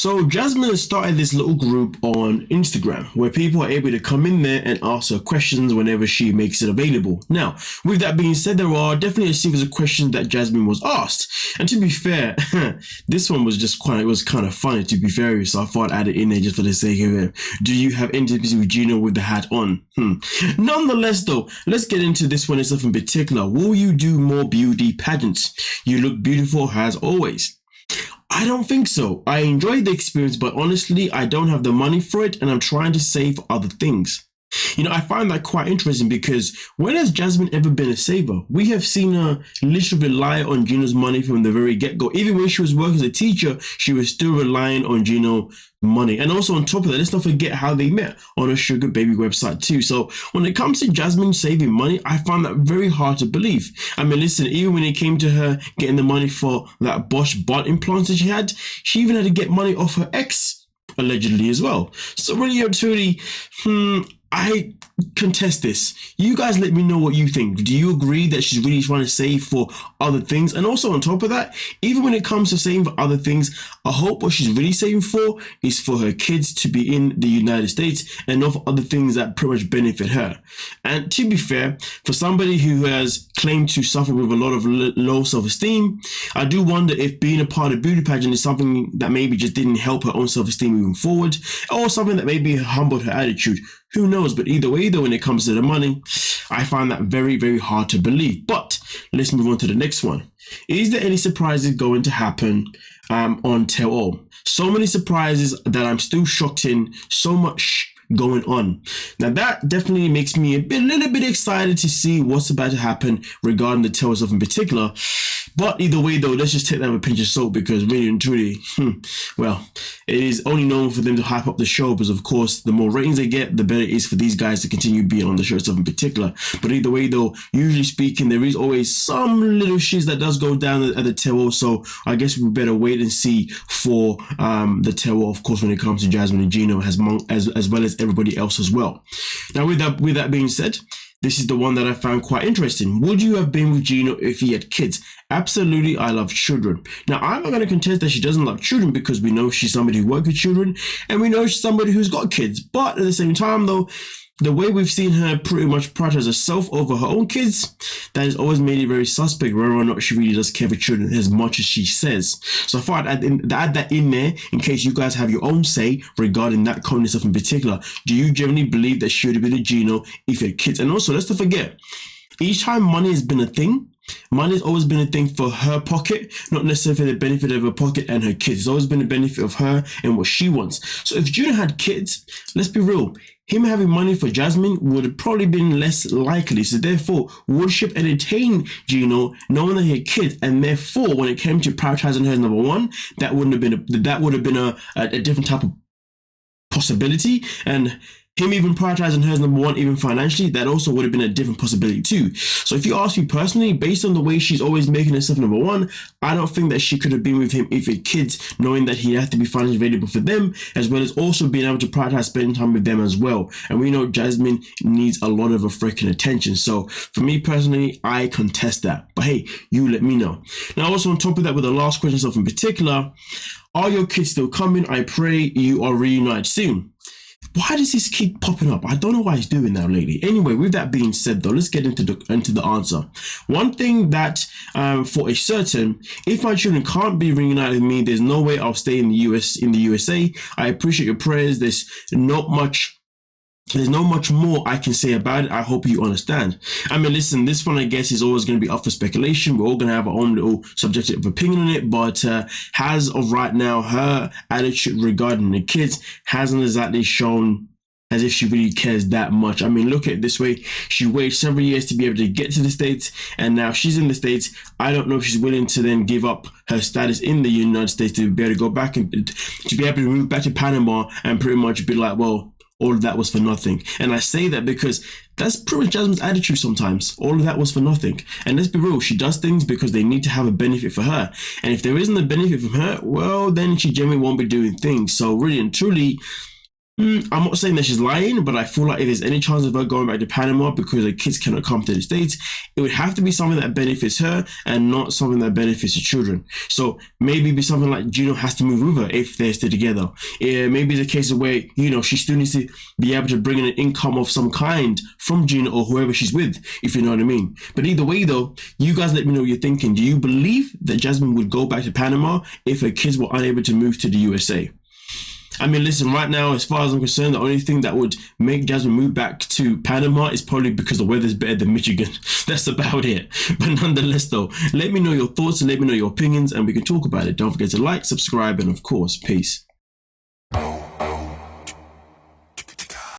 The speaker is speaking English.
So Jasmine has started this little group on Instagram where people are able to come in there and ask her questions whenever she makes it available. Now, with that being said, there are definitely a series of questions that Jasmine was asked. And to be fair, this one was kind of funny, to be fair, so I thought I'd add it in there just for the sake of it. Do you have intimacy with Gino with the hat on? Nonetheless though, let's get into this one itself in particular. Will you do more beauty pageants? You look beautiful as always. I don't think so. I enjoyed the experience, but honestly, I don't have the money for it and I'm trying to save for other things. I find that quite interesting because when has Jasmine ever been a saver? We have seen her literally rely on Gino's money from the very get-go. Even when she was working as a teacher, she was still relying on Gino's money. And also on top of that, let's not forget how they met on a sugar baby website too. So when it comes to Jasmine saving money, I find that very hard to believe. I mean, listen, even when it came to her getting the money for that Bosch butt implants that she even had to get money off her ex, allegedly as well. So really and truly, I contest this. You guys let me know what you think. Do you agree that she's really trying to save for other things? And also on top of that, even when it comes to saving for other things, I hope what she's really saving for is for her kids to be in the United States and not for other things that pretty much benefit her. And to be fair, for somebody who has claimed to suffer with a lot of low self-esteem, I do wonder if being a part of beauty pageant is something that maybe just didn't help her own self-esteem moving forward, or something that maybe humbled her attitude. Who knows? But either way though, when it comes to the money, I find that very, very hard to believe. But let's move on to the next one. Is there any surprises going to happen on Tell All? So many surprises that I'm still shocked in. So much going on. Now that definitely makes me a little bit excited to see what's about to happen regarding the Tell stuff in particular. But either way though, let's just take that with a pinch of salt because really and truly, well, it is only normal for them to hype up the show because of course the more ratings they get, the better it is for these guys to continue being on the show stuff in particular. But either way though, usually speaking, there is always some little shit that does go down at the Tell. So I guess we better wait and see for the Tell, of course, when it comes to Jasmine and Gino as well as everybody else as well. Now with that being said, this is the one that I found quite interesting. Would you have been with Gino if he had kids? Absolutely, I love children. Now, I'm not going to contest that she doesn't love children because we know she's somebody who works with children and we know she's somebody who's got kids. But at the same time, though, the way we've seen her pretty much prioritize herself over her own kids, that has always made it very suspect whether or not she really does care for children as much as she says. So I thought I'd add that in there in case you guys have your own say regarding that comment stuff in particular. Do you generally believe that she would have been a Gino if he had kids? And also, let's not forget, each time money has been a thing, money has always been a thing for her pocket, not necessarily for the benefit of her pocket and her kids. It's always been a benefit of her and what she wants. So if Gino had kids, let's be real, him having money for Jasmine would have probably been less likely. So therefore, would she have entertained Gino knowing that he had kids? And therefore, when it came to prioritizing her as number one, that would have been a different type of possibility. And him even prioritizing her as number one, even financially, that also would have been a different possibility too. So if you ask me personally, based on the way she's always making herself number one, I don't think that she could have been with him if he had kids, knowing that he has to be financially available for them, as well as also being able to prioritize spending time with them as well. And we know Jasmine needs a lot of a freaking attention. So for me personally, I contest that. But hey, you let me know. Now also on top of that, with the last question stuff in particular, are your kids still coming? I pray you are reunited soon. Why does this keep popping up? I don't know why he's doing that lately. Anyway, with that being said though, let's get into the answer. One thing that for a certain, if my children can't be reunited with me, there's no way I'll stay in the USA. I appreciate your prayers. There's not much more I can say about it. I hope you understand. I mean, listen, this one I guess is always going to be up for speculation. We're all going to have our own little subjective opinion on it, but as of right now, her attitude regarding the kids hasn't exactly shown as if she really cares that much. I mean, look at it this way. She waited several years to be able to get to the States, and now she's in the States. I don't know if she's willing to then give up her status in the United States to be able to go back and to be able to move back to Panama and pretty much be like, well, all of that was for nothing. And I say that because that's pretty much Jasmine's attitude sometimes. All of that was for nothing. And let's be real, she does things because they need to have a benefit for her. And if there isn't a benefit from her, well, then she generally won't be doing things. So really and truly, I'm not saying that she's lying, but I feel like if there's any chance of her going back to Panama because the kids cannot come to the States, it would have to be something that benefits her and not something that benefits the children. So maybe be something like Gino has to move with her if they're still together. Maybe it's a case of where, she still needs to be able to bring in an income of some kind from Gino or whoever she's with, if you know what I mean. But either way though, you guys let me know what you're thinking. Do you believe that Jasmine would go back to Panama if her kids were unable to move to the USA? I mean, listen, right now, as far as I'm concerned, the only thing that would make Jasmine move back to Panama is probably because the weather's better than Michigan. That's about it. But nonetheless, though, let me know your thoughts and let me know your opinions and we can talk about it. Don't forget to like, subscribe, and of course, peace.